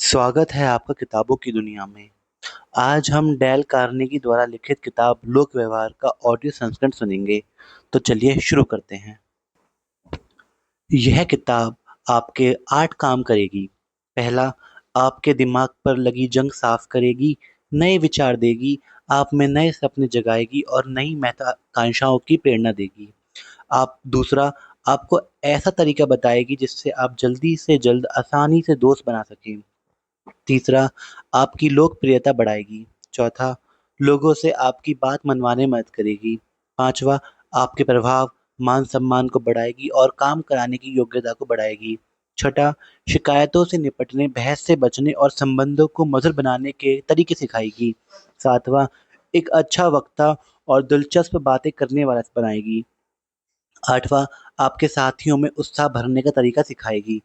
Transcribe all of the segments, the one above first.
स्वागत है आपका किताबों की दुनिया में। आज हम डेल कार्नेगी द्वारा लिखित किताब लोक व्यवहार का ऑडियो संस्करण सुनेंगे। तो चलिए शुरू करते हैं। यह किताब आपके 8 काम करेगी। पहला, आपके दिमाग पर लगी जंग साफ करेगी, नए विचार देगी, आप में नए सपने जगाएगी और नई महत्वाकांक्षाओं की प्रेरणा देगी। आप दूसरा, आपको ऐसा तरीका बताएगी जिससे आप जल्दी से जल्द आसानी से दोस्त बना सकें। तीसरा, आपकी लोकप्रियता बढ़ाएगी। चौथा, लोगों से आपकी बात मनवाने में मदद करेगी। पाँचवा, आपके प्रभाव, मान-सम्मान को बढ़ाएगी और काम कराने की योग्यता को बढ़ाएगी। छठा, शिकायतों से निपटने, बहस से बचने और संबंधों को मधुर बनाने के तरीके सिखाएगी। सातवां, एक अच्छा वक्ता और दिलचस्प बातें करने वाला बनाएगी। आठवां, आपके साथियों में उत्साह भरने का तरीका सिखाएगी।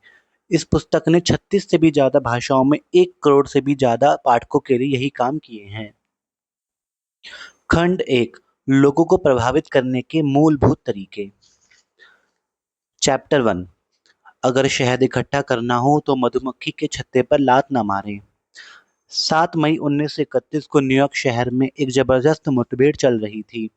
इस पुस्तक ने 36 से भी ज़्यादा भाषाओं में 1 करोड़ से भी ज़्यादा पाठकों के लिए यही काम किए हैं। खंड 1, लोगों को प्रभावित करने के मूलभूत तरीके। चैप्टर 1, अगर शहद इकट्ठा करना हो तो मधुमक्खी के छत्ते पर लात न मारें। 7 मई 1931 को न्यूयॉर्क शहर में एक जबरदस्त मुठभेड़ चल रही थी।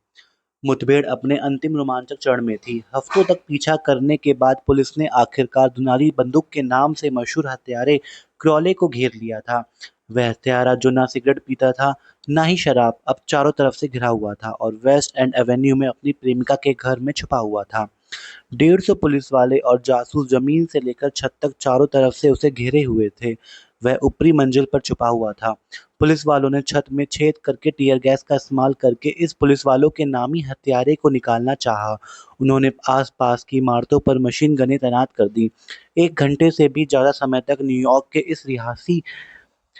मुठभेड़ अपने अंतिम रोमांचक चरण में थी। हफ्तों तक पीछा करने के बाद पुलिस ने आखिरकार दुनाली बंदूक के नाम से मशहूर हत्यारे क्रॉले को घेर लिया था। वह हत्यारा जो ना सिगरेट पीता था, ना ही शराब, अब चारों तरफ से घिरा हुआ था और वेस्ट एंड एवेन्यू में अपनी प्रेमिका के घर में छुपा हुआ था। 150 पुलिस वाले और जासूस जमीन से लेकर छत तक चारों तरफ से उसे घेरे हुए थे। वह ऊपरी मंजिल पर छुपा हुआ था। पुलिस वालों ने छत में छेद करके टियर गैस का इस्तेमाल करके इस पुलिस वालों के नामी हत्यारे को निकालना चाहा। उन्होंने आसपास की इमारतों पर मशीन गनें तैनात कर दी। 1 घंटे से भी ज़्यादा समय तक न्यूयॉर्क के इस रिहायशी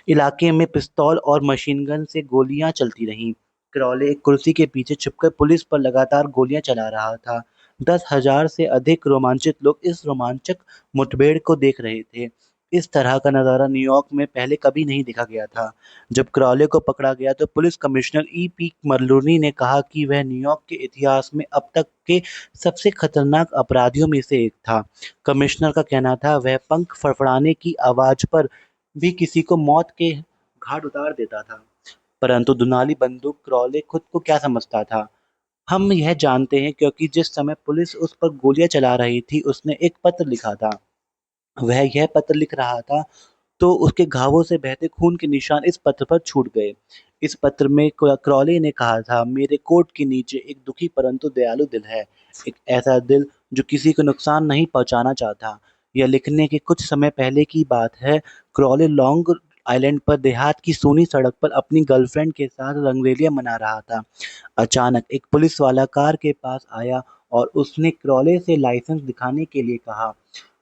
इलाके में पिस्तौल और मशीन गन से गोलियां चलती रहीं। क्रॉले एक कुर्सी के पीछे छुपकर पुलिस पर लगातार गोलियां चला रहा था। 10,000 से अधिक रोमांचित लोग इस रोमांचक मुठभेड़ को देख रहे थे। इस तरह का नज़ारा न्यूयॉर्क में पहले कभी नहीं देखा गया था। जब क्रॉले को पकड़ा गया तो पुलिस कमिश्नर ई.पी. मर्लोनी ने कहा कि वह न्यूयॉर्क के इतिहास में अब तक के सबसे खतरनाक अपराधियों में से एक था। कमिश्नर का कहना था, वह पंख फड़फड़ाने की आवाज़ पर भी किसी को मौत के घाट उतार देता था। परंतु दुनाली बंदूक क्रॉले खुद को क्या समझता था? हम यह जानते हैं क्योंकि जिस समय पुलिस उस पर गोलियां चला रही थी, उसने एक पत्र लिखा था। वह यह पत्र लिख रहा था तो उसके घावों से बहते खून के निशान इस पत्र पर छूट गए। इस पत्र में क्रॉले ने कहा था, मेरे कोट के नीचे एक दुखी परंतु दयालु दिल है। एक ऐसा दिल जो किसी को नुकसान नहीं पहुंचाना चाहता। यह लिखने के कुछ समय पहले की बात है। क्रॉले लॉन्ग आइलैंड पर देहात की सूनी सड़क पर अपनी गर्लफ्रेंड के साथ रंगरेलियां मना रहा था। अचानक एक पुलिस वाला कार के पास आया और उसने क्रॉले से लाइसेंस दिखाने के लिए कहा।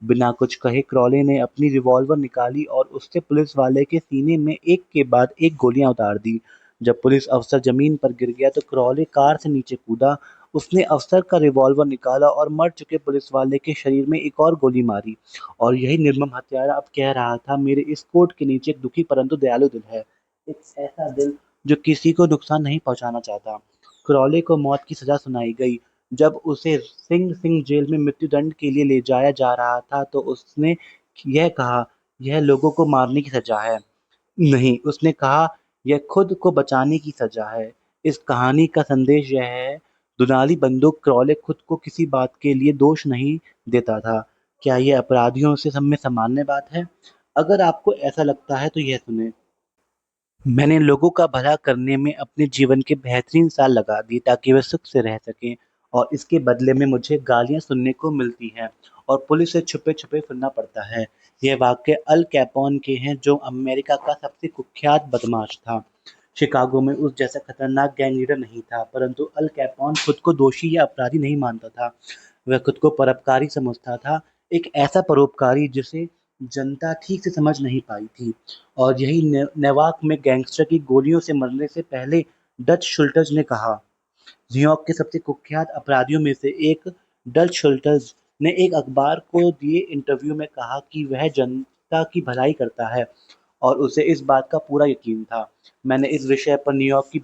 बिना कुछ कहे क्रॉले ने अपनी रिवॉल्वर निकाली और उससे पुलिस वाले के सीने में एक के बाद एक गोलियां उतार दी। जब पुलिस अफसर जमीन पर गिर गया तो क्रॉले कार से नीचे कूदा। उसने अफसर का रिवॉल्वर निकाला और मर चुके पुलिस वाले के शरीर में एक और गोली मारी। और यही निर्मम हत्यारा अब कह रहा था, मेरे इस कोट के नीचे एक दुखी परंतु दयालु दिल है। एक ऐसा दिल जो किसी को नुकसान नहीं पहुंचाना चाहता। क्रॉले को मौत की सजा सुनाई गई। जब उसे सिंग सिंग जेल में मृत्युदंड के लिए ले जाया जा रहा था तो उसने यह कहा, यह लोगों को मारने की सजा है। नहीं, उसने कहा, यह खुद को बचाने की सजा है। इस कहानी का संदेश यह है, दुनाली बंदूक क्रॉले खुद को किसी बात के लिए दोष नहीं देता था। क्या यह अपराधियों से सब में सामान्य बात है? अगर आपको ऐसा लगता है तो यह सुने। मैंने लोगों का भला करने में अपने जीवन के बेहतरीन साल लगा दिए ताकि वे सुख से रह सकें और इसके बदले में मुझे गालियां सुनने को मिलती हैं और पुलिस से छुपे-छुपे फिरना पड़ता है। यह वाक़ये अल कैपोन के हैं जो अमेरिका का सबसे कुख्यात बदमाश था। शिकागो में उस जैसा खतरनाक गैंग लीडर नहीं था, परंतु अल कैपोन खुद को दोषी या अपराधी नहीं मानता था। वह खुद को परोपकारी समझता था, एक ऐसा परोपकारी जिसे जनता ठीक से समझ नहीं पाई थी। और यही नेवाक में गैंगस्टर की गोलियों से मरने से पहले डच शुल्टज ने कहा। न्यूयॉर्क के सबसे कुख्यात अपराधियों में से एक डच शुल्टज ने एक अखबार को दिए इंटरव्यू में कहा कि वह जनता की भलाई करता है और उसे इस बात का पूरा यकीन था। मैंने इस विषय पर न्यूयॉर्क की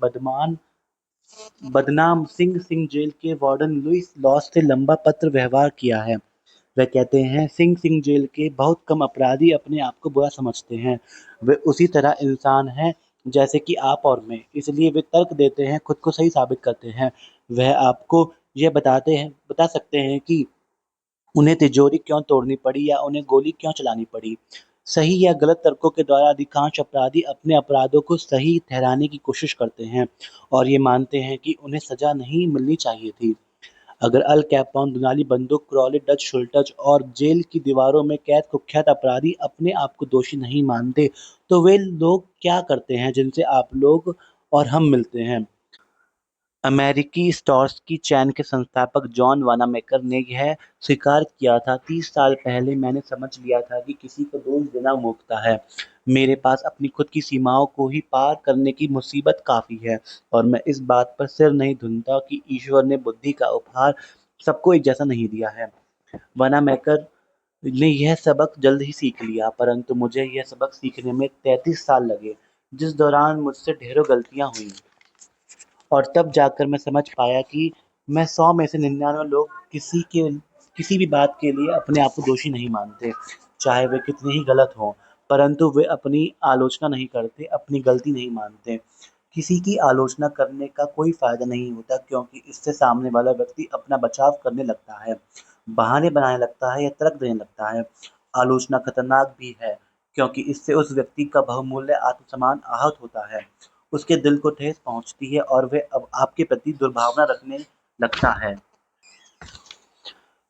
बदनाम सिंग सिंग जेल के वार्डन लुइस लॉस से लंबा पत्र व्यवहार किया है। वह कहते हैं सिंह सिंह जेल के बहुत कम अपराधी अपने आप को बुरा समझते हैं। वे उसी तरह इंसान हैं जैसे कि आप और मैं, इसलिए वे तर्क देते हैं, खुद को सही साबित करते हैं। वह आपको यह बता सकते हैं कि उन्हें तिजोरी क्यों तोड़नी पड़ी या उन्हें गोली क्यों चलानी पड़ी। सही या गलत तर्कों के द्वारा अधिकांश अपराधी अपने अपराधों को सही ठहराने की कोशिश करते हैं और ये मानते हैं कि उन्हें सजा नहीं मिलनी चाहिए थी। अगर अल कैपोन, दुनाली बंदूक, क्राउली, डच शुल्टज और जेल की दीवारों में कैद कुख्यात अपराधी अपने आप को दोषी नहीं मानते, तो वे लोग क्या करते हैं जिनसे आप लोग और हम मिलते हैं? अमेरिकी स्टार्स चैन के संस्थापक जॉन वानामेकर ने यह स्वीकार किया था, 30 साल पहले मैंने समझ लिया था कि किसी को दोष देना मूर्खता है। मेरे पास अपनी खुद की सीमाओं को ही पार करने की मुसीबत काफ़ी है और मैं इस बात पर सिर नहीं धुनता कि ईश्वर ने बुद्धि का उपहार सबको एक जैसा नहीं दिया है। वानामेकर ने यह सबक जल्द ही सीख लिया, परंतु मुझे यह सबक सीखने में 33 साल लगे, जिस दौरान मुझसे ढेरों गलतियां हुईं। और तब जाकर मैं समझ पाया कि मैं 100 में से 99 लोग किसी भी बात के लिए अपने आप को दोषी नहीं मानते, चाहे वे कितने ही गलत हों, परंतु वे अपनी आलोचना नहीं करते, अपनी गलती नहीं मानते। किसी की आलोचना करने का कोई फ़ायदा नहीं होता क्योंकि इससे सामने वाला व्यक्ति अपना बचाव करने लगता है, बहाने बनाने लगता है या तर्क देने लगता है। आलोचना खतरनाक भी है क्योंकि इससे उस व्यक्ति का बहुमूल्य आत्मसम्मान आहत होता है। उसके दिल को ठेस पहुंचती है और वह अब आपके प्रति दुर्भावना रखने लगता है।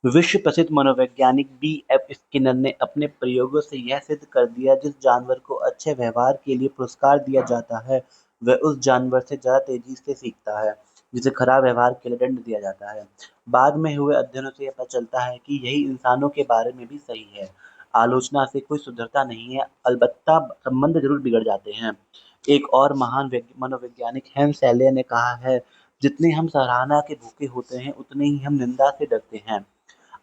विश्व प्रसिद्ध मनोवैज्ञानिक बी एफ स्किनर ने अपने प्रयोगों से यह सिद्ध कर दिया, जिस जानवर को अच्छे व्यवहार के लिए पुरस्कार दिया जाता है वह उस जानवर से ज़्यादा तेजी से सीखता है जिसे खराब व्यवहार के लिए दंड दिया जाता है। बाद में हुए अध्ययनों से यह पता चलता है कि यही इंसानों के बारे में भी सही है। आलोचना से कोई सुधरता नहीं है, अलबत्ता संबंध जरूर बिगड़ जाते हैं। एक और महान मनोवैज्ञानिक हैंस एलिया ने कहा है, जितने हम सराहना के भूखे होते हैं उतने ही हम निंदा से डरते हैं।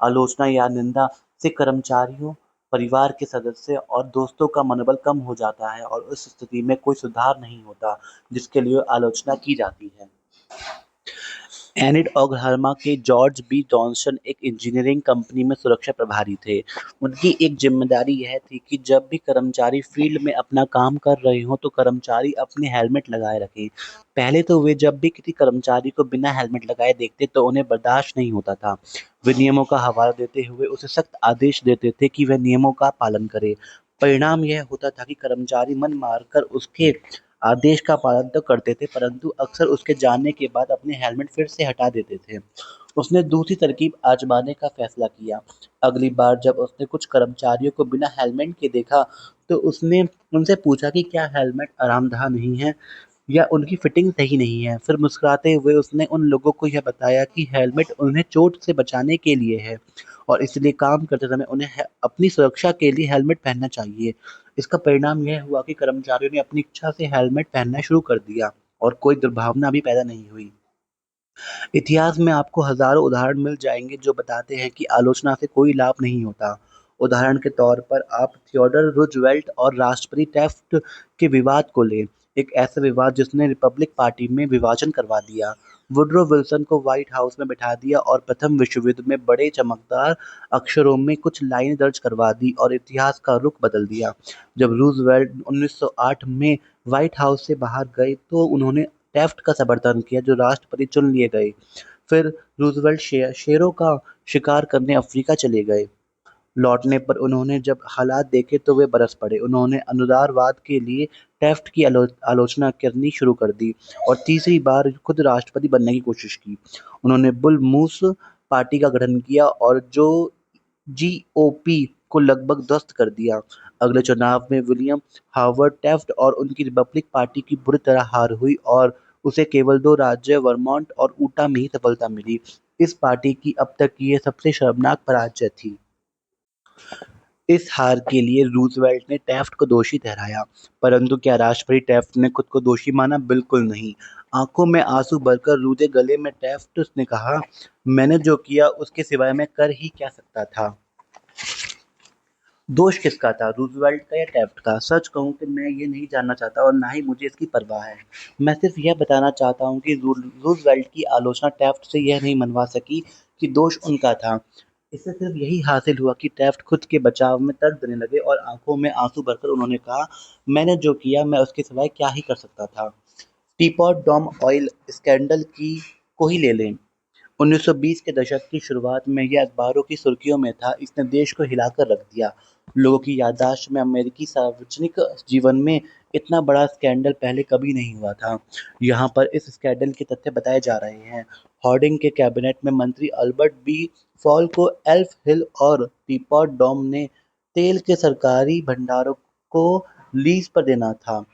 आलोचना या निंदा से कर्मचारियों, परिवार के सदस्य और दोस्तों का मनोबल कम हो जाता है और उस स्थिति में कोई सुधार नहीं होता जिसके लिए आलोचना की जाती है। एनिड ओक्लाहोमा के जॉर्ज बी जॉनसन एक इंजीनियरिंग कंपनी में सुरक्षा प्रभारी थे। उनकी एक जिम्मेदारी यह थी कि जब भी कर्मचारी फील्ड में अपना काम कर रहे हों तो कर्मचारी अपने हेलमेट लगाए रखें। पहले तो वे जब भी किसी कर्मचारी को बिना हेलमेट लगाए देखते तो उन्हें बर्दाश्त नहीं होता था। वे नियमों का हवाला देते हुए उसे सख्त आदेश देते थे कि वह नियमों का पालन करे। परिणाम यह होता था कि कर्मचारी मन मारकर उसके आदेश का पालन तो करते थे, परंतु अक्सर उसके जाने के बाद अपने हेलमेट फिर से हटा देते थे। उसने दूसरी तरकीब आजमाने का फैसला किया। अगली बार जब उसने कुछ कर्मचारियों को बिना हेलमेट के देखा, तो उसने उनसे पूछा कि क्या हेलमेट आरामदायक नहीं है या उनकी फिटिंग सही नहीं है। फिर मुस्कुराते हुए उसने उन लोगों को यह बताया कि हेलमेट उन्हें चोट से बचाने के लिए है और इसलिए काम करते समय उन्हें अपनी सुरक्षा के लिए हेलमेट पहनना चाहिए। इसका परिणाम यह हुआ कि कर्मचारियों ने अपनी इच्छा से हेलमेट पहनना शुरू कर दिया और कोई दुर्भावना भी पैदा नहीं हुई। इतिहास में आपको हजारों उदाहरण मिल जाएंगे जो बताते हैं कि आलोचना से कोई लाभ नहीं होता। उदाहरण के तौर पर आप थियोडर रूजवेल्ट और राष्ट्रपति टैफ्ट के विवाद को लें, एक ऐसा विवाद जिसने रिपब्लिक पार्टी में विभाजन करवा दिया। वुडरो विल्सन को व्हाइट हाउस में बिठा दिया और प्रथम विश्व युद्ध में बड़े चमकदार अक्षरों में कुछ लाइनें दर्ज करवा दी और इतिहास का रुख बदल दिया। जब रूजवेल्ट 1908 में व्हाइट हाउस से बाहर गए तो उन्होंने टैफ्ट का समर्थन किया जो राष्ट्रपति चुन लिए गए। फिर रूजवेल्ट शेरों का शिकार करने अफ्रीका चले गए। लौटने पर उन्होंने जब हालात देखे तो वे बरस पड़े। उन्होंने अनुदारवाद के लिए टैफ्ट की आलोचना करनी शुरू कर दी और तीसरी बार खुद राष्ट्रपति बनने की कोशिश की। उन्होंने बुल मूस पार्टी का गठन किया और जो जीओपी को लगभग ध्वस्त कर दिया। अगले चुनाव में विलियम हावर्ड टैफ्ट और उनकी रिपब्लिक पार्टी की बुरी तरह हार हुई और उसे केवल 2 राज्य वर्मोंट और ऊटा में ही सफलता मिली। इस पार्टी की अब तक की यह सबसे शर्मनाक पराजय थी। इस हार के लिए रूजवेल्ट ने टैफ्ट को दोषी ठहराया, परंतु क्या राष्ट्रपति टैफ्ट ने खुद को दोषी माना? बिल्कुल नहीं। आंखों में आंसू भरकर रूधे गले में टैफ्ट ने कहा, मैंने जो किया उसके सिवाय मैं कर ही क्या सकता था। दोष किसका था, रूजवेल्ट का या टैफ्ट का? सच कहूं कि मैं ये नहीं जानना चाहता और ना ही मुझे इसकी परवाह है। मैं सिर्फ यह बताना चाहता हूं कि रूजवेल्ट की आलोचना टैफ्ट से यह नहीं मनवा सकी कि दोष उनका था। इससे सिर्फ यही हासिल हुआ कि टैफ्ट खुद के बचाव में तर्क देने लगे और आंखों में आंसू भरकर उन्होंने कहा, मैंने जो किया मैं उसके सिवाय क्या ही कर सकता था। टीपॉट डॉम ऑयल स्कैंडल की को ही ले लें। 1920 के दशक की शुरुआत में यह अखबारों की सुर्खियों में था। इसने देश को हिलाकर रख दिया। लोगों की याददाश्त में अमेरिकी सार्वजनिक जीवन में इतना बड़ा स्कैंडल पहले कभी नहीं हुआ था। यहाँ पर इस स्कैंडल के तथ्य बताए जा रहे हैं। हॉर्डिंग के कैबिनेट में मंत्री अल्बर्ट बी फॉल को एल्फ हिल और टीपॉट डॉम ने तेल के सरकारी भंडारों को लीज पर देना था।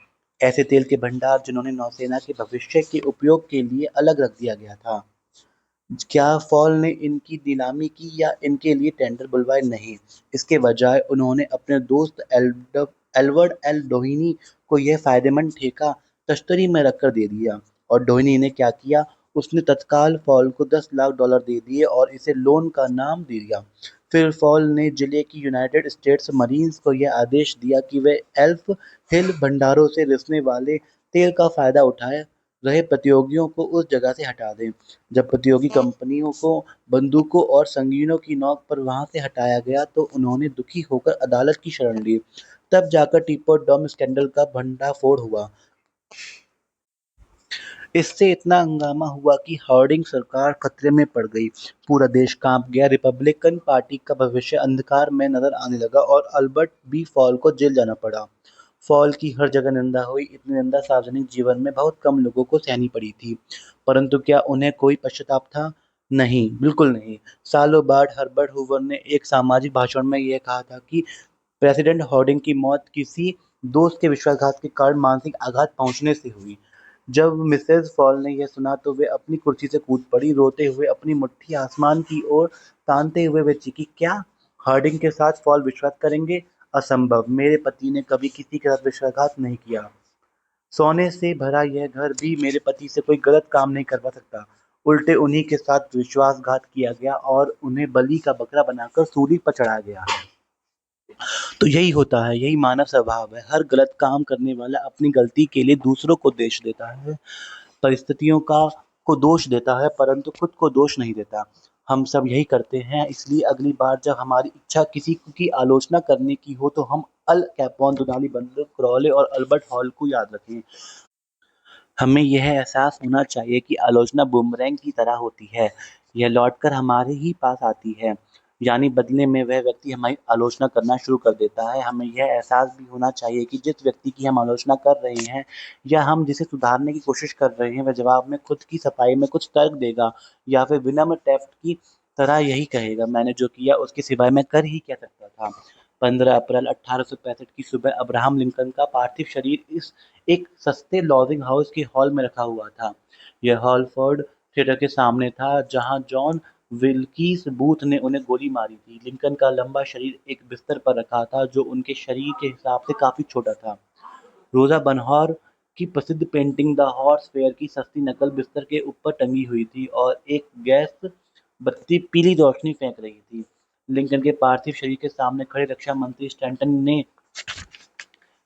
ऐसे तेल के भंडार जिन्होंने नौसेना के भविष्य के उपयोग के लिए अलग रख दिया गया था। क्या फॉल ने इनकी नीलामी की या इनके लिए टेंडर बुलवाए? नहीं, इसके बजाय उन्होंने अपने दोस्त एल्वर्ड एल डोहिनी को यह फायदेमंद ठेका तश्तरी में रखकर दे दिया। और डोहिनी ने क्या किया? उसने तत्काल फॉल को $10 लाख दे दिए और इसे लोन का नाम दे दिया। फिर फॉल ने जिले की यूनाइटेड स्टेट्स मरीन्स को यह आदेश दिया कि वे एल्फ हिल भंडारों से रिसने वाले तेल का फायदा उठाए रहे प्रतियोगियों को उस जगह से हटा दें। जब प्रतियोगी कंपनियों को बंदूकों और संगीनों की नोक पर वहां से हटाया गया तो उन्होंने दुखी होकर अदालत की शरण ली। तब जाकर टीपॉट डॉम स्कैंडल का भंडाफोड़ हुआ। इससे इतना हंगामा हुआ कि हार्डिंग सरकार खतरे में पड़ गई। पूरा देश कांप गया। रिपब्लिकन पार्टी का भविष्य अंधकार में नजर आने लगा और अल्बर्ट बी फॉल को जेल जाना पड़ा। फॉल की हर जगह निंदा हुई। इतनी निंदा सार्वजनिक जीवन में बहुत कम लोगों को सहनी पड़ी थी। परंतु क्या उन्हें कोई पश्चाताप था? नहीं, बिल्कुल नहीं। सालों बाद हर्बर्ट हूवर ने एक सामाजिक भाषण में यह कहा था कि प्रेसिडेंट हार्डिंग की मौत किसी दोस्त के विश्वासघात के कारण मानसिक आघात पहुंचने से हुई। जब मिसेज फॉल ने यह सुना तो वे अपनी कुर्सी से कूद पड़ी। रोते हुए अपनी मुट्ठी आसमान की ओर तानते हुए वे चीखी, क्या हार्डिंग के साथ फॉल विश्वास करेंगे? असंभव। मेरे पति ने कभी किसी के साथ विश्वासघात नहीं किया। सोने से भरा यह घर भी मेरे पति से कोई गलत काम नहीं करवा सकता। उल्टे उन्हीं के साथ विश्वासघात किया गया और उन्हें बलि का बकरा बनाकर सूली पर चढ़ाया गया है। तो यही होता है, यही मानव स्वभाव है। हर गलत काम करने वाला अपनी गलती के लिए दूसरों को दोष देता है, परिस्थितियों का को दोष देता है, परंतु खुद को दोष नहीं देता। हम सब यही करते हैं। इसलिए अगली बार जब हमारी इच्छा किसी की आलोचना करने की हो तो हम अल कैपोन, दुनाली बंदूक, क्राउले और अल्बर्ट हॉल को याद रखें। हमें यह एहसास होना चाहिए कि आलोचना बूमरैंग की तरह होती है। यह लौटकर हमारे ही पास आती है। यानी बदले में वह व्यक्ति हमारी आलोचना करना शुरू कर देता है। हमें यह एहसास भी होना चाहिए कि जिस व्यक्ति की हम आलोचना कर रहे हैं या हम जिसे सुधारने की कोशिश कर रहे हैं, वह जवाब में खुद की सफाई में कुछ तर्क देगा या फिर विनम्र टेफ्ट की तरह यही कहेगा, मैंने जो किया उसके सिवाय मैं कर ही क्या सकता था। 15 अप्रैल 1865 की सुबह अब्राहम लिंकन का पार्थिव शरीर इस एक सस्ते लॉजिंग हाउस के हॉल में रखा हुआ था। यह हॉल फोर्ड थिएटर के सामने था जहां जॉन विल्कीस बूथ ने उन्हें गोली मारी थी। लिंकन का लंबा शरीर एक बिस्तर पर रखा था जो उनके शरीर के हिसाब से काफी छोटा था। रोजा बनहौर की प्रसिद्ध पेंटिंग द हॉर्स फेयर की सस्ती नकल बिस्तर के ऊपर टंगी हुई थी और एक गैस बत्ती पीली रोशनी फेंक रही थी। लिंकन के पार्थिव शरीर के सामने खड़े रक्षा मंत्री स्टैंटन ने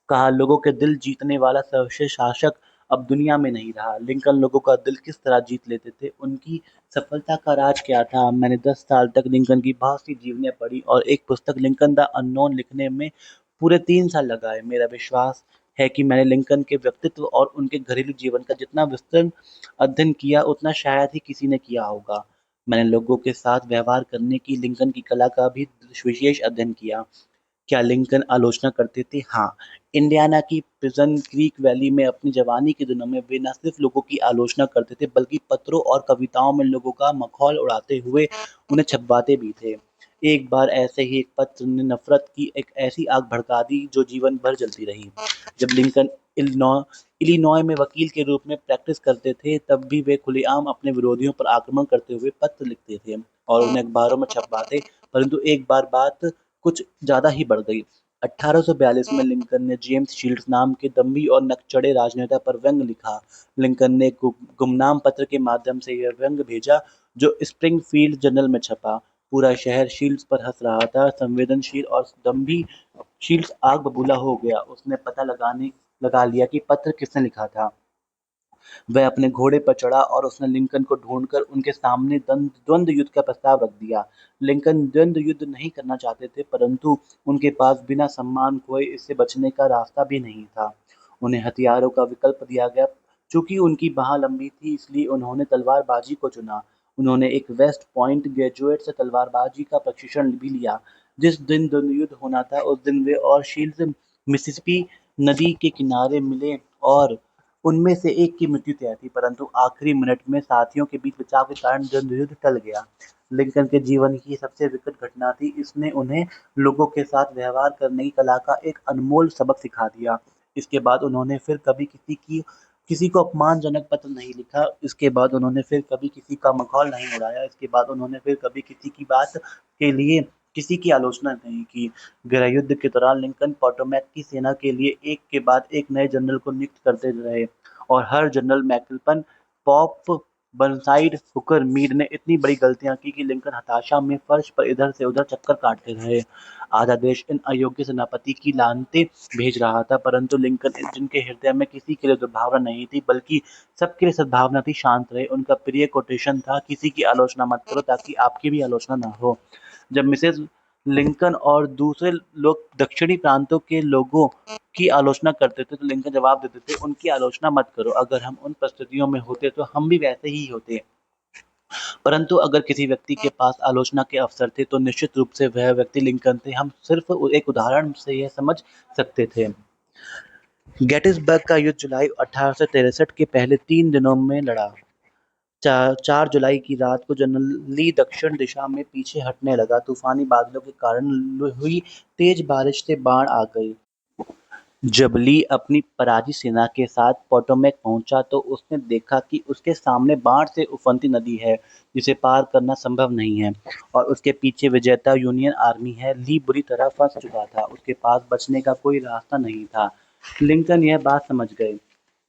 कहा, लोगों के दिल जीतने वाला सर्वश्रेष्ठ शासक अब दुनिया में नहीं रहा। लिंकन लोगों का दिल किस तरह जीत लेते थे, उनकी सफलता का राज क्या था? मैंने 10 साल तक लिंकन की बहुत सी जीवनियां पढ़ी और एक पुस्तक लिंकन द अननोन लिखने में पूरे 3 साल लगाए। मेरा विश्वास है कि मैंने लिंकन के व्यक्तित्व और उनके घरेलू जीवन का जितना विस्तृत अध्ययन किया उतना शायद ही किसी ने किया होगा। मैंने लोगों के साथ व्यवहार करने की लिंकन की कला का भी विशेष अध्ययन किया। क्या लिंकन आलोचना करते थे? हाँ। इंडियाना की पिजन क्रीक वैली में अपनी जवानी के दिनों में वे न सिर्फ लोगों की आलोचना करते थे बल्कि पत्रों और कविताओं में लोगों का मखौल उड़ाते हुए उन्हें छपवाते भी थे। एक बार ऐसे ही एक पत्र ने नफरत की एक ऐसी आग भड़का दी जो जीवन भर जलती रही। जब लिंकन इलिनॉय में वकील के रूप में प्रैक्टिस करते थे तब भी वे खुलेआम अपने विरोधियों पर आक्रमण करते हुए पत्र लिखते थे और उन्हें अखबारों में छपवाते। परंतु एक बार बात कुछ ज्यादा ही बढ़ गई। 1842 में लिंकन ने जेम्स शील्ड्स नाम के दम्भी और नकचढ़े राजनेता पर व्यंग्य लिखा। लिंकन ने गुमनाम पत्र के माध्यम से यह व्यंग्य भेजा जो स्प्रिंगफील्ड जर्नल में छपा। पूरा शहर शील्ड्स पर हंस रहा था। संवेदनशील और दम्भी शील्ड्स आग बबूला हो गया। उसने पता लगा लिया कि पत्र किसने लिखा था। वह अपने घोड़े पर चढ़ा और उसने लिंकन को ढूंढकर उनके सामने द्वंद्व युद्ध का प्रस्ताव रख दिया। लिंकन द्वंद्व युद्ध नहीं करना चाहते थे, परंतु उनके पास बिना सम्मान खोए इससे बचने का रास्ता भी नहीं था। उन्हें हथियारों का विकल्प दिया गया। चूंकि उनकी बाह लंबी थी, इसलिए उन्होंने तलवारबाजी को चुना। उन्होंने एक वेस्ट पॉइंट ग्रेजुएट से तलवारबाजी का प्रशिक्षण भी लिया। जिस दिन द्वंद्व युद्ध होना था, उस दिन वे और शील्ड मिसिसिपी नदी के किनारे मिले और उनमें से एक की मृत्यु तय थी, परंतु आखिरी मिनट में साथियों के बीच बचाव के कारण द्वंद्व युद्ध टल गया। लिंकन के जीवन की सबसे विकट घटना थी। इसने उन्हें लोगों के साथ व्यवहार करने की कला का एक अनमोल सबक सिखा दिया। इसके बाद उन्होंने फिर कभी किसी को अपमानजनक पत्र नहीं लिखा। इसके बाद उन्होंने फिर कभी किसी का मखौल नहीं उड़ाया। इसके बाद उन्होंने फिर कभी किसी की बात के लिए किसी की आलोचना नहीं की। गृहयुद्ध के दौरान लिंकन पोटोमैक की सेना के लिए एक के बाद एक नए जनरल को नियुक्त करते रहे और हर general McClellan, Pope, Burnside, Hooker, Meade ने इतनी बड़ी गलतियां की कि लिंकन हताशा में फर्श पर इधर से उधर चक्कर काटते रहे। आधा देश इन अयोग्य सेनापति की लानतें भेज रहा था, परंतु लिंकन, जिनके हृदय में किसी के लिए दुर्भावना नहीं थी बल्कि सबके लिए सद्भावना थी, शांत रहे। उनका प्रिय कोटेशन था, किसी की आलोचना मत करो ताकि आपकी भी आलोचना ना हो। जब मिसेस लिंकन और दूसरे लोग दक्षिणी प्रांतों के लोगों की आलोचना करते थे, तो लिंकन जवाब देते थे, उनकी आलोचना मत करो। अगर हम उन परिस्थितियों में होते तो हम भी वैसे ही होते। परंतु अगर किसी व्यक्ति के पास आलोचना के अवसर थे, तो निश्चित रूप से वह व्यक्ति लिंकन थे। हम सिर्फ एक उदाहरण से यह समझ सकते थे। गेटिसबर्ग का युद्ध जुलाई 1863 के पहले 3 दिनों में लड़ा। 4 जुलाई की रात को जनरल ली दक्षिण दिशा में पीछे हटने लगा। तूफानी बादलों के कारण हुई तेज बारिश से बाढ़ आ गई। जब ली अपनी पराजित सेना के साथ पोटोमैक पहुंचा, तो उसने देखा कि उसके सामने बाढ़ से उफनती नदी है, जिसे पार करना संभव नहीं है, और उसके पीछे विजेता यूनियन आर्मी है। ली बुरी तरह फंस चुका था। उसके पास बचने का कोई रास्ता नहीं था। लिंकन यह बात समझ गए।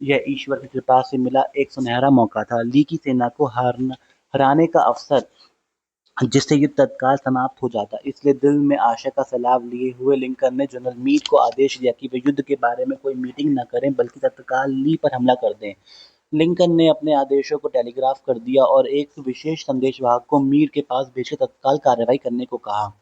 यह ईश्वर की कृपा से मिला एक सुनहरा मौका था। ली की सेना को हराने का अवसर, जिससे युद्ध तत्काल समाप्त हो जाता। इसलिए दिल में आशा का सैलाब लिए हुए लिंकन ने जनरल मीड को आदेश दिया कि वे युद्ध के बारे में कोई मीटिंग न करें, बल्कि तत्काल ली पर हमला कर दें। लिंकन ने अपने आदेशों को टेलीग्राफ कर दिया और एक विशेष संदेशवाहक को मीड के पास भेजकर तत्काल कार्रवाई करने को कहा।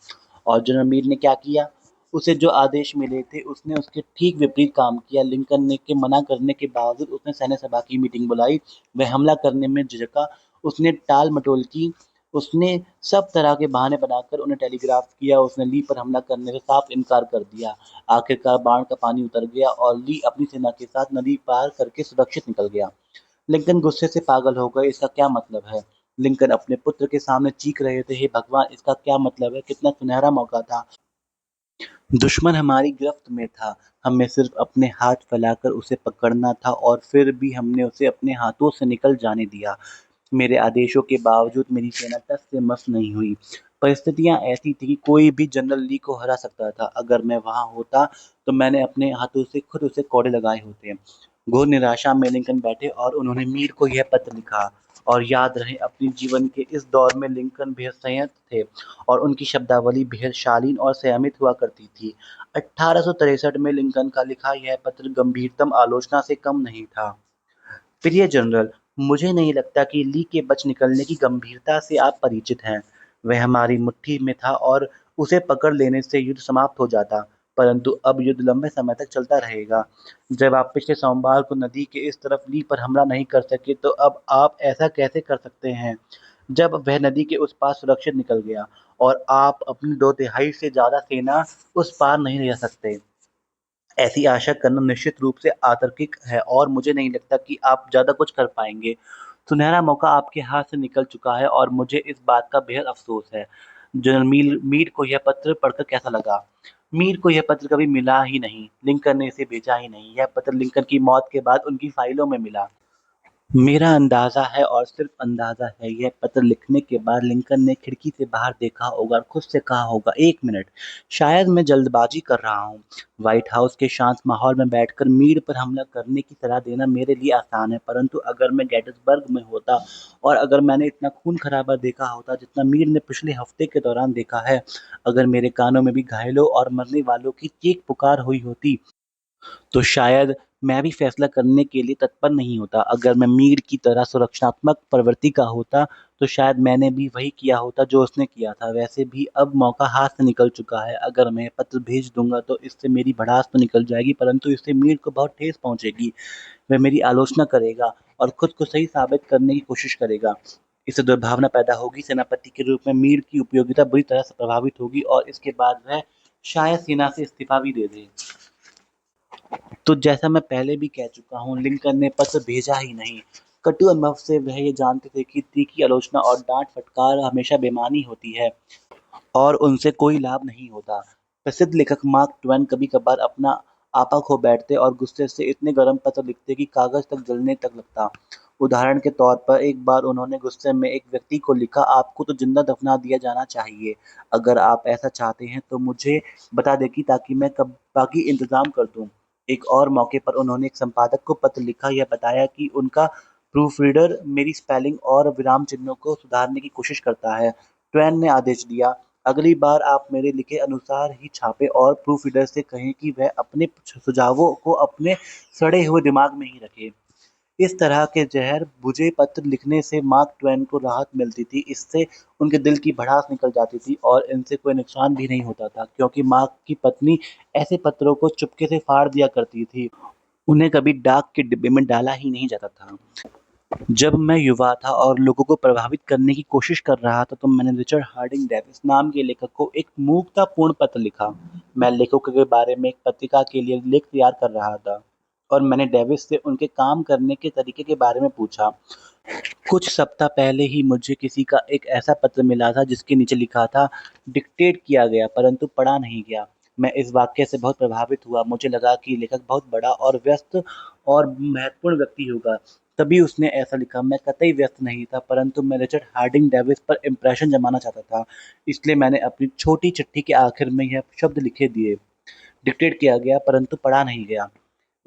और जनरल मीड ने क्या किया? उसे जो आदेश मिले थे, उसने उसके ठीक विपरीत काम किया। लिंकन ने के मना करने के बावजूद उसने सैन्य सभा की मीटिंग बुलाई। वह हमला करने में झिझका। उसने टाल मटोल की। उसने सब तरह के बहाने बनाकर उन्हें टेलीग्राफ किया। उसने ली पर हमला करने से साफ इनकार कर दिया। आखिरकार बाढ़ का पानी उतर गया और ली अपनी सेना के साथ नदी पार करके सुरक्षित निकल गया। लिंकन गुस्से से पागल हो गए। इसका क्या मतलब है? लिंकन अपने पुत्र के सामने चीख रहे थे, हे भगवान, इसका क्या मतलब है? कितना सुनहरा मौका था। दुश्मन हमारी गिरफ्त में था। हमें सिर्फ अपने हाथ फैलाकर उसे पकड़ना था, और फिर भी हमने उसे अपने हाथों से निकल जाने दिया। मेरे आदेशों के बावजूद मेरी सेना टस से मस नहीं हुई। परिस्थितियां ऐसी थी कि कोई भी जनरल ली को हरा सकता था। अगर मैं वहां होता, तो मैंने अपने हाथों से खुद उसे कोड़े लगाए होते। घोर निराशा में लिंकन बैठे और उन्होंने मीर को यह पत्र लिखा। और याद रहे, अपने जीवन के इस दौर में लिंकन बेहद संयत थे और उनकी शब्दावली बेहद शालीन और संयमित हुआ करती थी। 1863 में लिंकन का लिखा यह पत्र गंभीरतम आलोचना से कम नहीं था। प्रिय जनरल, मुझे नहीं लगता कि ली के बच निकलने की गंभीरता से आप परिचित हैं। वह हमारी मुट्ठी में था और उसे पकड़ लेने से युद्ध समाप्त हो जाता। परंतु अब युद्ध लंबे समय तक चलता रहेगा। जब आप पिछले सोमवार को नदी के इस तरफ ली पर हमला नहीं कर सके, तो अब आप ऐसा कैसे कर सकते हैं, जब वह नदी के उस पार सुरक्षित निकल गया और आप अपनी 2/3 से ज्यादा सेना उस पार नहीं ले सकते? ऐसी आशा करना निश्चित रूप से अतार्किक है और मुझे नहीं लगता कि आप ज़्यादा कुछ कर पाएँगे। सुनहरा मौका आपके हाथ से निकल चुका है और मुझे इस बात का बेहद अफ़सोस है। जनरल मीर को यह पत्र पढ़कर कैसा लगा? मीर को यह पत्र कभी मिला ही नहीं। लिंकन ने इसे भेजा ही नहीं। यह पत्र लिंकन की मौत के बाद उनकी फाइलों में मिला। मेरा अंदाजा है, और सिर्फ अंदाजा है, यह पत्र लिखने के बाद लिंकन ने खिड़की से बाहर देखा होगा और खुद से कहा होगा, एक मिनट, शायद मैं जल्दबाजी कर रहा हूँ। व्हाइट हाउस के शांत माहौल में बैठकर मीर पर हमला करने की सलाह देना मेरे लिए आसान है, परंतु अगर मैं गेटिसबर्ग में होता और अगर मैंने इतना खून खराबा देखा होता जितना मीर ने पिछले हफ्ते के दौरान देखा है, अगर मेरे कानों में भी घायलों और मरने वालों की चीख पुकार हुई होती, तो शायद मैं भी फैसला करने के लिए तत्पर नहीं होता। अगर मैं मीर की तरह सुरक्षात्मक प्रवृत्ति का होता, तो शायद मैंने भी वही किया होता जो उसने किया था। वैसे भी अब मौका हाथ से निकल चुका है। अगर मैं पत्र भेज दूँगा तो इससे मेरी भड़ास तो निकल जाएगी, परंतु इससे मीर को बहुत ठेस पहुँचेगी। वह मेरी आलोचना करेगा और खुद को सही साबित करने की कोशिश करेगा। इससे दुर्भावना पैदा होगी, सेनापति के रूप में मीर की उपयोगिता बुरी तरह से प्रभावित होगी और इसके बाद वह शायद सेना से इस्तीफा भी दे दे। तो जैसा मैं पहले भी कह चुका हूँ, लिंकन ने पत्र भेजा ही नहीं। कटु अनुभव से वह ये जानते थे कि तीखी आलोचना और डांट फटकार हमेशा बेमानी होती है और उनसे कोई लाभ नहीं होता। प्रसिद्ध लेखक मार्क ट्वेन कभी-कभार अपना आपा खो बैठते और गुस्से से इतने गर्म पत्र लिखते कि कागज तक जलने तक लगता। उदाहरण के तौर पर एक बार उन्होंने गुस्से में एक व्यक्ति को लिखा, आपको तो जिंदा दफना दिया जाना चाहिए। अगर आप ऐसा चाहते हैं तो मुझे बता दें कि ताकि मैं कब बाकी इंतजाम कर दूं। एक और मौके पर उन्होंने एक संपादक को पत्र लिखा, यह बताया कि उनका प्रूफरीडर मेरी स्पेलिंग और विराम चिन्हों को सुधारने की कोशिश करता है। ट्वेन ने आदेश दिया, अगली बार आप मेरे लिखे अनुसार ही छापें और प्रूफ रीडर से कहें कि वह अपने सुझावों को अपने सड़े हुए दिमाग में ही रखे। इस तरह के जहर बुझे पत्र लिखने से मार्क ट्वेन को राहत मिलती थी। इससे उनके दिल की भड़ास निकल जाती थी और इनसे कोई नुकसान भी नहीं होता था, क्योंकि मार्क की पत्नी ऐसे पत्रों को चुपके से फाड़ दिया करती थी। उन्हें कभी डाक के डिब्बे में डाला ही नहीं जाता था। जब मैं युवा था और लोगों को प्रभावित करने की कोशिश कर रहा था, तो मैंने रिचर्ड हार्डिंग डेविस नाम के लेखक को एक मूर्खतापूर्ण पत्र लिखा। मैं लेखकों के बारे में एक पत्रिका के लिए लेख तैयार कर रहा था और मैंने डेविस से उनके काम करने के तरीके के बारे में पूछा। कुछ सप्ताह पहले ही मुझे किसी का एक ऐसा पत्र मिला था जिसके नीचे लिखा था, डिक्टेट किया गया परंतु पढ़ा नहीं गया। मैं इस वाक्य से बहुत प्रभावित हुआ। मुझे लगा कि लेखक बहुत बड़ा और व्यस्त और महत्वपूर्ण व्यक्ति होगा, तभी उसने ऐसा लिखा। मैं कतई व्यस्त नहीं था, परंतु मैं रिचर्ड हार्डिंग डेविस पर इम्प्रेशन जमाना चाहता था। इसलिए मैंने अपनी छोटी चिट्ठी के आखिर में यह शब्द लिखे दिए, डिक्टेट किया गया परंतु पढ़ा नहीं गया।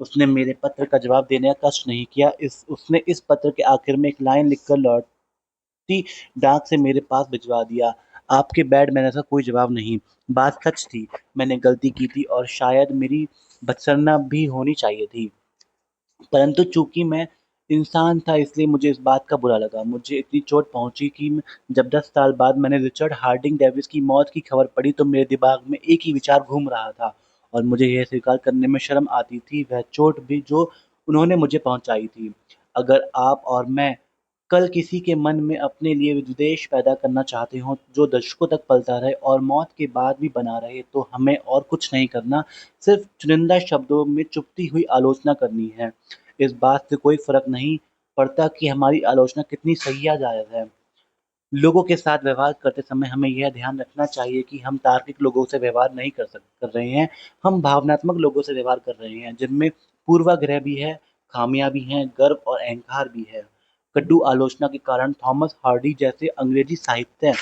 उसने मेरे पत्र का जवाब देने का कष्ट नहीं किया। उसने इस पत्र के आखिर में एक लाइन लिखकर लौटती डाक से मेरे पास भिजवा दिया, आपके बैड मैनर्स का कोई जवाब नहीं। बात सच थी, मैंने गलती की थी और शायद मेरी बदसरना भी होनी चाहिए थी, परंतु चूंकि मैं इंसान था इसलिए मुझे इस बात का बुरा लगा। मुझे इतनी चोट पहुंची कि जब 10 साल बाद मैंने रिचर्ड हार्डिंग डेविस की मौत की खबर पढ़ी तो मेरे दिमाग में एक ही विचार घूम रहा था और मुझे यह स्वीकार करने में शर्म आती थी, वह चोट भी जो उन्होंने मुझे पहुंचाई थी। अगर आप और मैं कल किसी के मन में अपने लिए विद्वेष पैदा करना चाहते हो जो दशकों तक पलता रहे और मौत के बाद भी बना रहे, तो हमें और कुछ नहीं करना, सिर्फ चुनिंदा शब्दों में चुभती हुई आलोचना करनी है। इस बात से कोई फर्क नहीं पड़ता कि हमारी आलोचना कितनी सही या जायज़ है। लोगों के साथ व्यवहार करते समय हमें यह ध्यान रखना चाहिए कि हम तार्किक लोगों से व्यवहार नहीं कर रहे हैं, हम भावनात्मक लोगों से व्यवहार कर रहे हैं, जिनमें पूर्वाग्रह भी है, खामियां भी हैं, गर्व और अहंकार भी है। कटु आलोचना के कारण थॉमस हार्डी जैसे अंग्रेजी साहित्य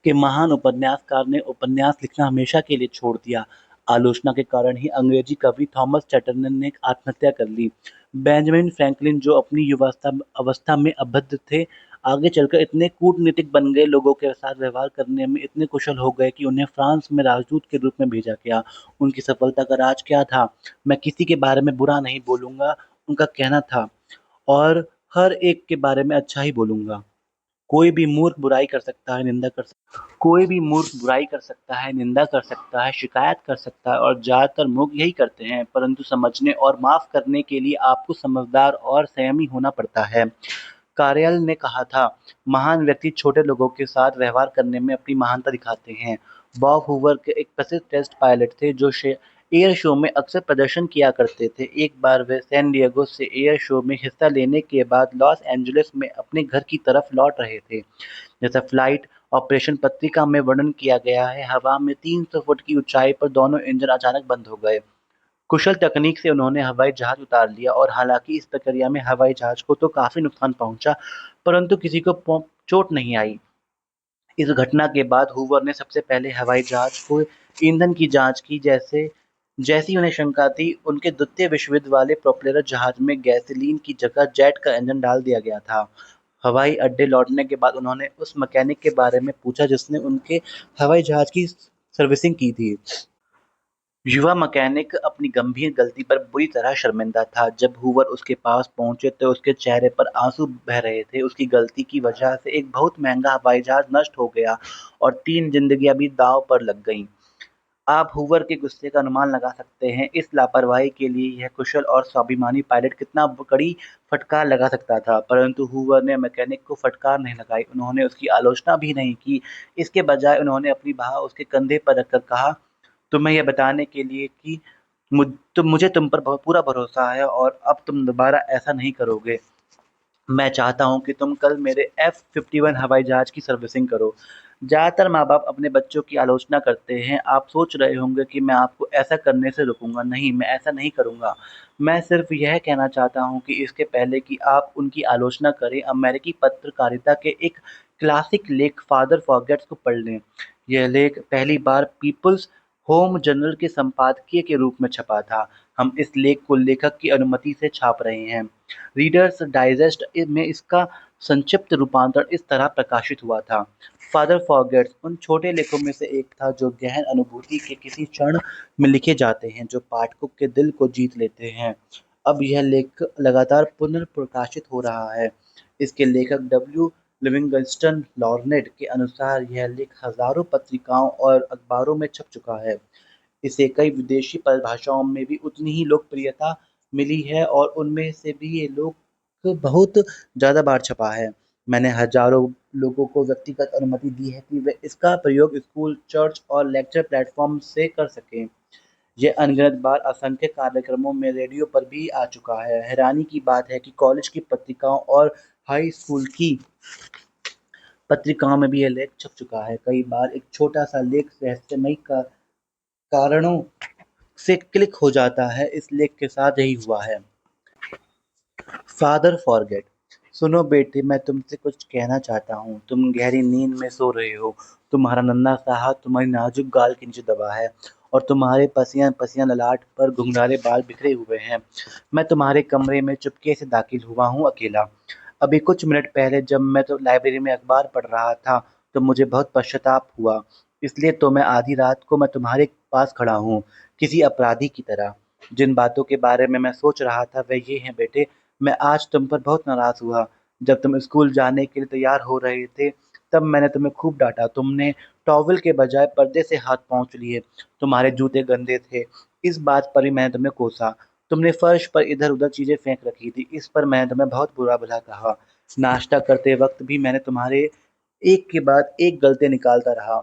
के महान उपन्यासकार ने उपन्यास लिखना हमेशा के लिए छोड़ दिया। आलोचना के कारण ही अंग्रेजी कवि थॉमस चैटर्टन ने आत्महत्या कर ली। बेंजामिन फ्रैंकलिन जो अपनी युवावस्था अवस्था में अभद्र थे, आगे चलकर इतने कूटनीतिक बन गए, लोगों के साथ व्यवहार करने में इतने कुशल हो गए कि उन्हें फ्रांस में राजदूत के रूप में भेजा गया। उनकी सफलता का राज क्या था? मैं किसी के बारे में बुरा नहीं बोलूँगा, उनका कहना था, और हर एक के बारे में अच्छा ही बोलूँगा। कोई भी मूर्ख बुराई कर सकता है, निंदा कर सकता है, कोई भी मूर्ख बुराई कर सकता है, निंदा कर सकता है, शिकायत कर सकता है और ज़्यादातर मूर्ख यही करते हैं, परंतु समझने और माफ़ करने के लिए आपको समझदार और संयमी होना पड़ता है। कार्यल ने कहा था, महान व्यक्ति छोटे लोगों के साथ व्यवहार करने में अपनी महानता दिखाते हैं। बॉब हूवर के एक प्रसिद्ध टेस्ट पायलट थे जो एयर शो में अक्सर प्रदर्शन किया करते थे। एक बार वे सैन डिएगो से एयर शो में हिस्सा लेने के बाद लॉस एंजलिस में अपने घर की तरफ लौट रहे थे। जैसा फ्लाइट ऑपरेशन पत्रिका में वर्णन किया गया है, हवा में 300 फुट की ऊंचाई पर दोनों इंजन अचानक बंद हो गए। कुशल तकनीक से उन्होंने हवाई जहाज उतार लिया और हालांकि इस प्रक्रिया में हवाई जहाज को तो काफी नुकसान पहुंचा, परंतु किसी को चोट नहीं आई। इस घटना के बाद हूवर ने सबसे पहले हवाई जहाज को ईंधन की जांच की। जैसी उन्हें शंका थी, उनके द्वितीय विश्व युद्ध वाले प्रोपेलर जहाज में गैसोलीन की जगह जेट का इंजन डाल दिया गया था। हवाई अड्डे लौटने के बाद उन्होंने उस मैकेनिक के बारे में पूछा जिसने उनके हवाई जहाज की सर्विसिंग की थी। युवा मैकेनिक अपनी गंभीर गलती पर बुरी तरह शर्मिंदा था। जब हूवर उसके पास पहुंचे तो उसके चेहरे पर आंसू बह रहे थे। उसकी गलती की वजह से एक बहुत महंगा हवाई जहाज नष्ट हो गया और 3 जिंदगियां भी दांव पर लग गईं। आप हूवर के गुस्से का अनुमान लगा सकते हैं। इस लापरवाही के लिए यह कुशल और स्वाभिमानी पायलट कितना कड़ी फटकार लगा सकता था, परंतु हूवर ने मैकेनिक को फटकार नहीं लगाई। उन्होंने उसकी आलोचना भी नहीं की। इसके बजाय उन्होंने अपनी बाह उसके कंधे पर रखकर कहा, तुम्हें यह बताने के लिए कि मुझे तुम पर पूरा भरोसा है और अब तुम दोबारा ऐसा नहीं करोगे। मैं चाहता हूँ कि तुम कल मेरे F-51 हवाई जहाज की सर्विसिंग करो। ज़्यादातर माँ-बाप अपने बच्चों की आलोचना करते हैं। आप सोच रहे होंगे कि मैं आपको ऐसा करने से रोकूंगा। नहीं, मैं ऐसा नहीं करूंगा। मैं सिर्फ यह कहना चाहता हूँ कि इसके पहले कि आप उनकी आलोचना करें, अमेरिकी पत्रकारिता के एक क्लासिक लेख फादर फॉरगेट्स को पढ़ लें। यह लेख पहली बार पीपल्स होम जर्नल के संपादकीय के रूप में छपा था। हम इस लेख को लेखक की अनुमति से छाप रहे हैं। रीडर्स डाइजेस्ट में इसका संक्षिप्त रूपांतरण इस तरह प्रकाशित हुआ था। फादर फॉरगेट्स उन छोटे लेखों में से एक था जो गहन अनुभूति के किसी क्षण में लिखे जाते हैं, जो पाठकों के दिल को जीत लेते हैं। अब यह लेख लगातार पुनर्प्रकाशित हो रहा है। इसके लेखक डब्ल्यू लिविंगस्टन लॉर्नेट के अनुसार यह लेख हजारों पत्रिकाओं और अखबारों में छप चुका है। इसे कई विदेशी परिभाषाओं में भी उतनी ही लोकप्रियता मिली है और उनमें से भी ये लोग बहुत ज़्यादा बार छपा है। मैंने हजारों लोगों को व्यक्तिगत अनुमति दी है कि वे इसका प्रयोग स्कूल, चर्च और लेक्चर प्लेटफॉर्म से कर सकें। ये अनगिनत बार असंख्य कार्यक्रमों में रेडियो पर भी आ चुका है। हैरानी की बात है कि कॉलेज की पत्रिकाओं और हाई स्कूल की पत्रिकाओं में भी यह लेख छप चुका है। कई बार एक छोटा सा लेख रहस्यमयी कारणों से क्लिक हो जाता है। इस लेख के साथ यही हुआ है। फादर फॉरगेट, सुनो बेटे, मैं तुमसे कुछ कहना चाहता हूँ। तुम गहरी नींद में सो रहे हो। तुम्हारा नन्हा सा हाथ तुम्हारी नाजुक गाल के नीचे दबा है और तुम्हारे पसीना पसीना ललाट पर घुंघराले बाल बिखरे हुए हैं। मैं तुम्हारे कमरे में चुपके से दाखिल हुआ हूँ, अकेला। अभी कुछ मिनट पहले जब मैं तो लाइब्रेरी में अखबार पढ़ रहा था तो मुझे बहुत पश्चाताप हुआ। इसलिए तो मैं आधी रात को मैं तुम्हारे पास खड़ा हूँ, किसी अपराधी की तरह। जिन बातों के बारे में मैं सोच रहा था वह ये है बेटे, मैं आज तुम पर बहुत नाराज हुआ। जब तुम स्कूल जाने के लिए तैयार हो रहे थे तब मैंने तुम्हें खूब डांटा। तुमने टॉवल के बजाय पर्दे से हाथ पोंछ लिए। तुम्हारे जूते गंदे थे। इस बात पर ही मैंने तुम्हें कोसा। तुमने फर्श पर इधर उधर चीजें फेंक रखी थी। इस पर मैंने तुम्हें बहुत बुरा भला कहा। नाश्ता करते वक्त भी मैंने तुम्हारे एक के बाद एक गलती निकालता रहा।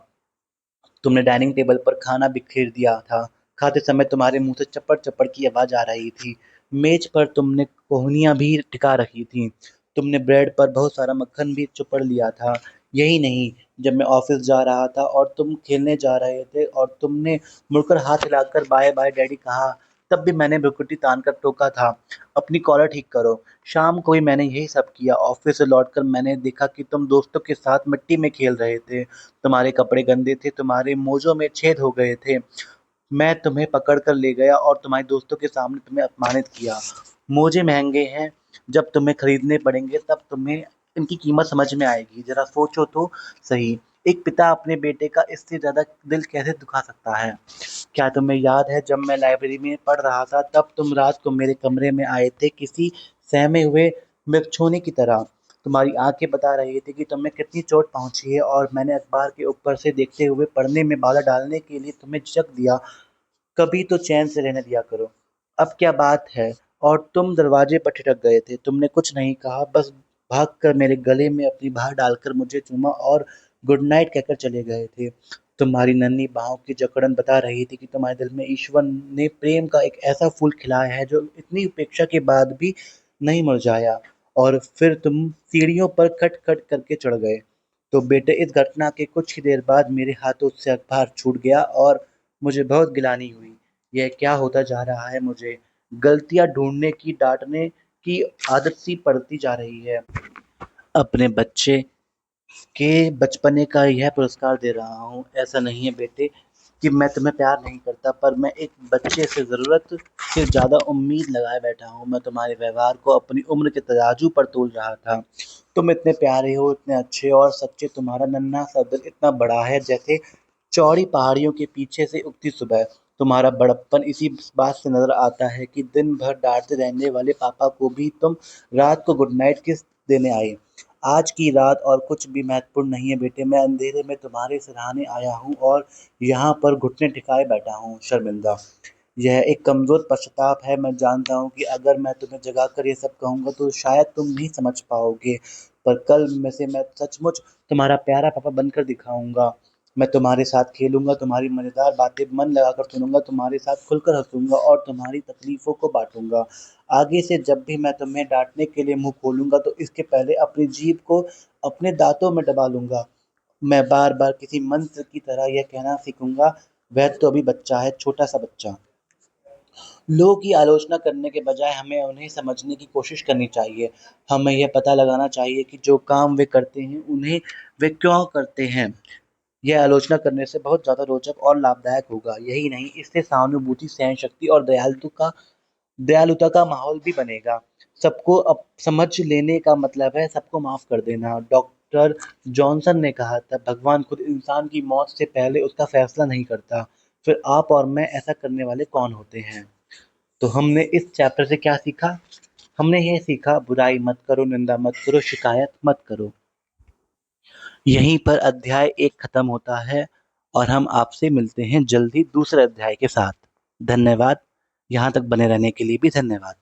तुमने डाइनिंग टेबल पर खाना बिखेर दिया था। खाते समय तुम्हारे मुंह से चप्पड़ चप्पड़ की आवाज आ रही थी। मेज पर तुमने कोहनियां भी टिका रखी थी। तुमने ब्रेड पर बहुत सारा मक्खन भी चुपड़ लिया था। यही नहीं, जब मैं ऑफिस जा रहा था और तुम खेलने जा रहे थे और तुमने मुड़कर हाथ हिलाकर बाय बाय डैडी कहा, तब भी मैंने भ्रुकुटी तान कर टोका था, अपनी कॉलर ठीक करो। शाम को भी मैंने यही सब किया। ऑफिस से लौटकर मैंने देखा कि तुम दोस्तों के साथ मिट्टी में खेल रहे थे। तुम्हारे कपड़े गंदे थे, तुम्हारे मोजों में छेद हो गए थे। मैं तुम्हें पकड़ कर ले गया और तुम्हारे दोस्तों के सामने तुम्हें अपमानित किया। मोजे महंगे हैं, जब तुम्हें खरीदने पड़ेंगे तब तुम्हें इनकी कीमत समझ में आएगी। जरा सोचो तो सही, एक पिता अपने बेटे का इससे ज्यादा दिल कैसे दुखा सकता है। क्या तुम्हें याद है जब मैं लाइब्रेरी में पढ़ रहा था तब तुम रात को मेरे कमरे में आए थे किसी सहमे हुए मृगछोने की तरह। तुम्हारी आंखें बता रही थी कि तुम्हें कितनी चोट पहुंची है और मैंने अखबार के ऊपर से देखते हुए पढ़ने में बाधा डालने के लिए तुम्हें झिझक दिया। कभी तो चैन से रहने दिया करो। अब क्या बात है? और तुम दरवाजे पर ठिठक गए थे। तुमने कुछ नहीं कहा, बस भागकर मेरे गले में अपनी बाह डालकर मुझे चूमा और गुड नाइट कहकर चले गए थे। तुम्हारी नन्ही बाहों की जकड़न बता रही थी कि तुम्हारे दिल में ईश्वर ने प्रेम का एक ऐसा फूल खिलाया है जो इतनी उपेक्षा के बाद भी नहीं मुरझाया। और फिर तुम सीढ़ियों पर खट खट करके चढ़ गए। तो बेटे, इस घटना के कुछ ही देर बाद मेरे हाथों से अखबार छूट गया और मुझे बहुत गिलानी हुई। यह क्या होता जा रहा है मुझे? गलतियाँ ढूँढने की, डाँटने की आदत सी पड़ती जा रही है। अपने बच्चे के बचपने का यह पुरस्कार दे रहा हूँ। ऐसा नहीं है बेटे कि मैं तुम्हें प्यार नहीं करता, पर मैं एक बच्चे से ज़रूरत से ज़्यादा उम्मीद लगाए बैठा हूँ। मैं तुम्हारे व्यवहार को अपनी उम्र के तराजू पर तोल रहा था। तुम इतने प्यारे हो, इतने अच्छे और सच्चे। तुम्हारा नन्हा सा दिल इतना बड़ा है जैसे चौड़ी पहाड़ियों के पीछे से उगती सुबह। तुम्हारा बड़प्पन इसी बात से नज़र आता है कि दिन भर डाँटते रहने वाले पापा को भी तुम रात को गुड नाइट किस देने आए। आज की रात और कुछ भी महत्वपूर्ण नहीं है बेटे, मैं अंधेरे में तुम्हारे सिरहाने आया हूँ और यहाँ पर घुटने टिकाए बैठा हूँ, शर्मिंदा। यह एक कमज़ोर पश्चाताप है, मैं जानता हूँ कि अगर मैं तुम्हें जगाकर ये सब कहूँगा तो शायद तुम नहीं समझ पाओगे, पर कल में से मैं सचमुच तुम्हारा प्यारा पापा बनकर दिखाऊँगा। मैं तुम्हारे साथ खेलूँगा, तुम्हारी मज़ेदार बातें मन लगाकर सुनूँगा, तुम्हारे साथ खुलकर हँसूँगा और तुम्हारी तकलीफ़ों को बाँटूँगा। आगे से जब भी मैं तुम्हें डाँटने के लिए मुँह खोलूँगा तो इसके पहले अपनी जीभ को अपने दाँतों में दबा लूँगा। मैं बार-बार किसी मंत्र की तरह यह कहना सीखूँगा, वह तो अभी बच्चा है, छोटा-सा बच्चा। लोगों की आलोचना करने के बजाय हमें उन्हें समझने की कोशिश करनी चाहिए। हमें यह पता लगाना चाहिए कि जो काम वे करते हैं, उन्हें वे क्यों करते हैं। यह आलोचना करने से बहुत ज़्यादा रोचक और लाभदायक होगा। यही नहीं, इससे सहानुभूति, सहनशक्ति और दयालुता का माहौल भी बनेगा। सबको समझ लेने का मतलब है सबको माफ़ कर देना। डॉक्टर जॉनसन ने कहा था, भगवान खुद इंसान की मौत से पहले उसका फैसला नहीं करता। फिर आप और मैं ऐसा करने वाले कौन होते हैं? तो हमने इस चैप्टर से क्या सीखा? हमने ये सीखा, बुराई मत करो, निंदा मत करो, शिकायत मत करो। यहीं पर अध्याय 1 खत्म होता है और हम आपसे मिलते हैं जल्द ही दूसरे अध्याय के साथ। धन्यवाद। यहाँ तक बने रहने के लिए भी धन्यवाद।